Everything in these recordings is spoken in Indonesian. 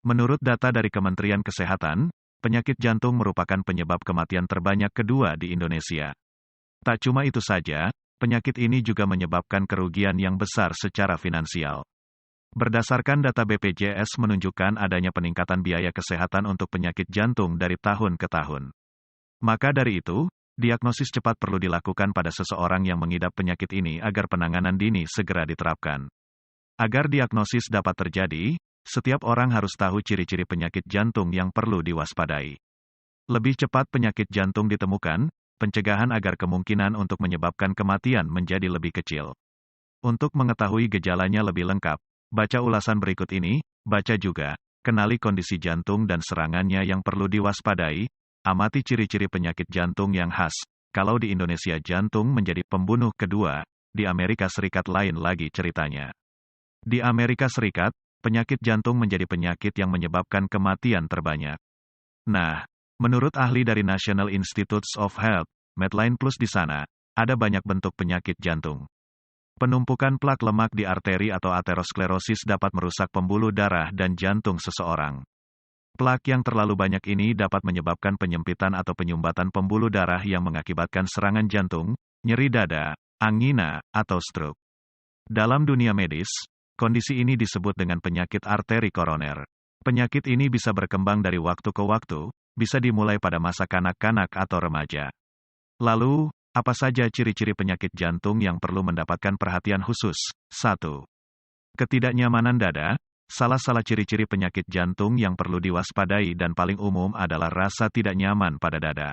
Menurut data dari Kementerian Kesehatan, penyakit jantung merupakan penyebab kematian terbanyak kedua di Indonesia. Tak cuma itu saja, penyakit ini juga menyebabkan kerugian yang besar secara finansial. Berdasarkan data BPJS menunjukkan adanya peningkatan biaya kesehatan untuk penyakit jantung dari tahun ke tahun. Maka dari itu, diagnosis cepat perlu dilakukan pada seseorang yang mengidap penyakit ini agar penanganan dini segera diterapkan. Agar diagnosis dapat terjadi, setiap orang harus tahu ciri-ciri penyakit jantung yang perlu diwaspadai. Lebih cepat penyakit jantung ditemukan, pencegahan agar kemungkinan untuk menyebabkan kematian menjadi lebih kecil. Untuk mengetahui gejalanya lebih lengkap, baca ulasan berikut ini, baca juga, kenali kondisi jantung dan serangannya yang perlu diwaspadai, amati ciri-ciri penyakit jantung yang khas. Kalau di Indonesia jantung menjadi pembunuh kedua, di Amerika Serikat lain lagi ceritanya. Di Amerika Serikat, penyakit jantung menjadi penyakit yang menyebabkan kematian terbanyak. Nah, menurut ahli dari National Institutes of Health, Medline Plus di sana, ada banyak bentuk penyakit jantung. Penumpukan plak lemak di arteri atau aterosklerosis dapat merusak pembuluh darah dan jantung seseorang. Plak yang terlalu banyak ini dapat menyebabkan penyempitan atau penyumbatan pembuluh darah yang mengakibatkan serangan jantung, nyeri dada, angina, atau stroke. Dalam dunia medis, kondisi ini disebut dengan penyakit arteri koroner. Penyakit ini bisa berkembang dari waktu ke waktu, bisa dimulai pada masa kanak-kanak atau remaja. Lalu, apa saja ciri-ciri penyakit jantung yang perlu mendapatkan perhatian khusus? 1. Ketidaknyamanan dada. Salah ciri-ciri penyakit jantung yang perlu diwaspadai dan paling umum adalah rasa tidak nyaman pada dada.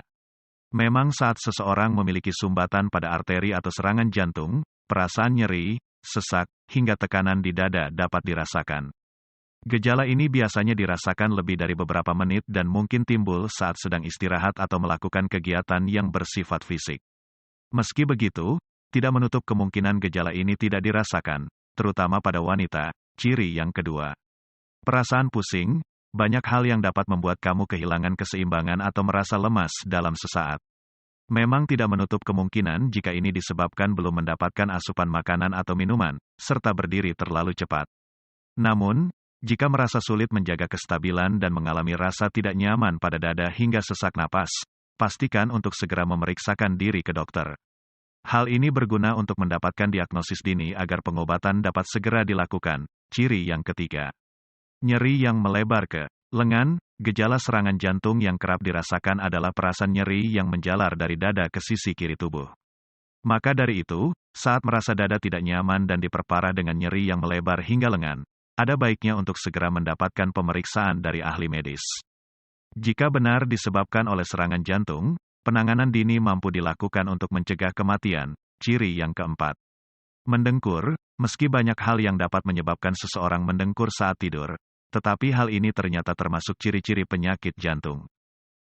Memang saat seseorang memiliki sumbatan pada arteri atau serangan jantung, perasaan nyeri, sesak, hingga tekanan di dada dapat dirasakan. Gejala ini biasanya dirasakan lebih dari beberapa menit dan mungkin timbul saat sedang istirahat atau melakukan kegiatan yang bersifat fisik. Meski begitu, tidak menutup kemungkinan gejala ini tidak dirasakan, terutama pada wanita. Ciri yang kedua, perasaan pusing. Banyak hal yang dapat membuat kamu kehilangan keseimbangan atau merasa lemas dalam sesaat. Memang tidak menutup kemungkinan jika ini disebabkan belum mendapatkan asupan makanan atau minuman, serta berdiri terlalu cepat. Namun, jika merasa sulit menjaga kestabilan dan mengalami rasa tidak nyaman pada dada hingga sesak napas, pastikan untuk segera memeriksakan diri ke dokter. Hal ini berguna untuk mendapatkan diagnosis dini agar pengobatan dapat segera dilakukan. Ciri yang ketiga, nyeri yang melebar ke lengan. Gejala serangan jantung yang kerap dirasakan adalah perasaan nyeri yang menjalar dari dada ke sisi kiri tubuh. Maka dari itu, saat merasa dada tidak nyaman dan diperparah dengan nyeri yang melebar hingga lengan, ada baiknya untuk segera mendapatkan pemeriksaan dari ahli medis. Jika benar disebabkan oleh serangan jantung, penanganan dini mampu dilakukan untuk mencegah kematian. Ciri yang keempat, mendengkur. Meski banyak hal yang dapat menyebabkan seseorang mendengkur saat tidur, tetapi hal ini ternyata termasuk ciri-ciri penyakit jantung.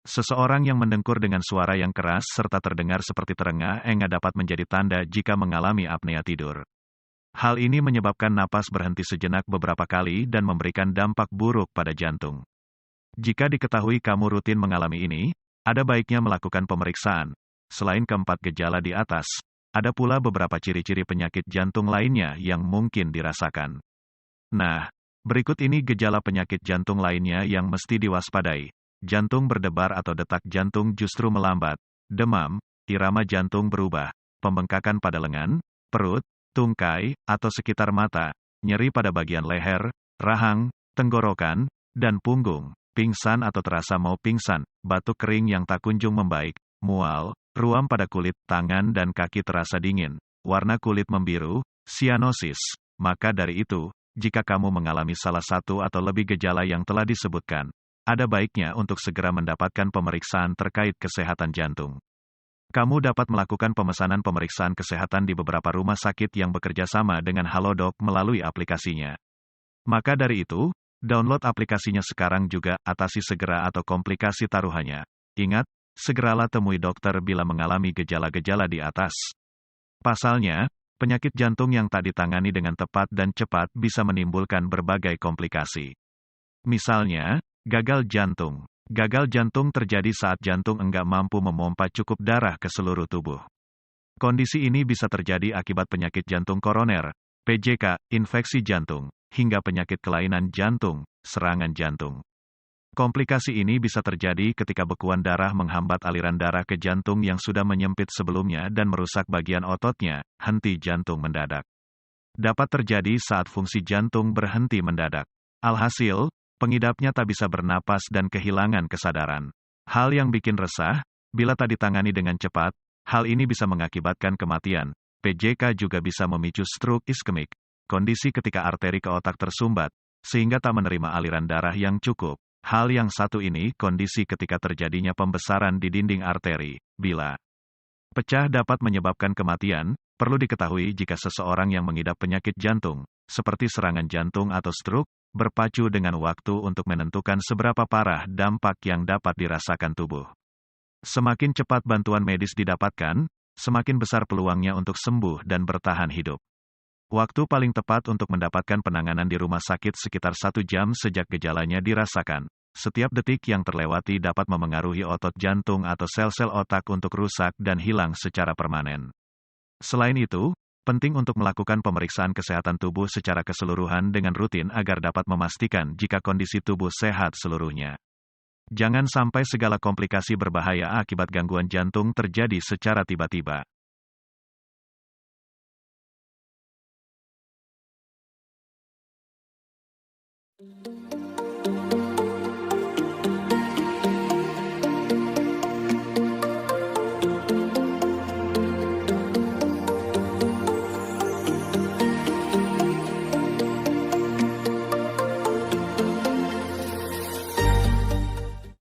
Seseorang yang mendengkur dengan suara yang keras serta terdengar seperti terengah-engah dapat menjadi tanda jika mengalami apnea tidur. Hal ini menyebabkan napas berhenti sejenak beberapa kali dan memberikan dampak buruk pada jantung. Jika diketahui kamu rutin mengalami ini, ada baiknya melakukan pemeriksaan. Selain keempat gejala di atas, ada pula beberapa ciri-ciri penyakit jantung lainnya yang mungkin dirasakan. Nah, berikut ini gejala penyakit jantung lainnya yang mesti diwaspadai. Jantung berdebar atau detak jantung justru melambat, demam, irama jantung berubah, pembengkakan pada lengan, perut, tungkai, atau sekitar mata, nyeri pada bagian leher, rahang, tenggorokan, dan punggung, pingsan atau terasa mau pingsan, batuk kering yang tak kunjung membaik, mual, ruam pada kulit, tangan dan kaki terasa dingin, warna kulit membiru, sianosis. Maka dari itu, jika kamu mengalami salah satu atau lebih gejala yang telah disebutkan, ada baiknya untuk segera mendapatkan pemeriksaan terkait kesehatan jantung. Kamu dapat melakukan pemesanan pemeriksaan kesehatan di beberapa rumah sakit yang bekerja sama dengan Halodoc melalui aplikasinya. Maka dari itu, download aplikasinya sekarang juga, atasi segera atau komplikasi taruhannya. Ingat, segeralah temui dokter bila mengalami gejala-gejala di atas. Pasalnya, penyakit jantung yang tak ditangani dengan tepat dan cepat bisa menimbulkan berbagai komplikasi. Misalnya, gagal jantung. Gagal jantung terjadi saat jantung enggak mampu memompa cukup darah ke seluruh tubuh. Kondisi ini bisa terjadi akibat penyakit jantung koroner, PJK, infeksi jantung, hingga penyakit kelainan jantung, serangan jantung. Komplikasi ini bisa terjadi ketika bekuan darah menghambat aliran darah ke jantung yang sudah menyempit sebelumnya dan merusak bagian ototnya, henti jantung mendadak. Dapat terjadi saat fungsi jantung berhenti mendadak. Alhasil, pengidapnya tak bisa bernapas dan kehilangan kesadaran. Hal yang bikin resah, bila tak ditangani dengan cepat, hal ini bisa mengakibatkan kematian. PJK juga bisa memicu stroke iskemik, kondisi ketika arteri ke otak tersumbat, sehingga tak menerima aliran darah yang cukup. Hal yang satu ini kondisi ketika terjadinya pembesaran di dinding arteri. Bila pecah dapat menyebabkan kematian, perlu diketahui jika seseorang yang mengidap penyakit jantung, seperti serangan jantung atau stroke, berpacu dengan waktu untuk menentukan seberapa parah dampak yang dapat dirasakan tubuh. Semakin cepat bantuan medis didapatkan, semakin besar peluangnya untuk sembuh dan bertahan hidup. Waktu paling tepat untuk mendapatkan penanganan di rumah sakit sekitar 1 jam sejak gejalanya dirasakan. Setiap detik yang terlewati dapat memengaruhi otot jantung atau sel-sel otak untuk rusak dan hilang secara permanen. Selain itu, penting untuk melakukan pemeriksaan kesehatan tubuh secara keseluruhan dengan rutin agar dapat memastikan jika kondisi tubuh sehat seluruhnya. Jangan sampai segala komplikasi berbahaya akibat gangguan jantung terjadi secara tiba-tiba.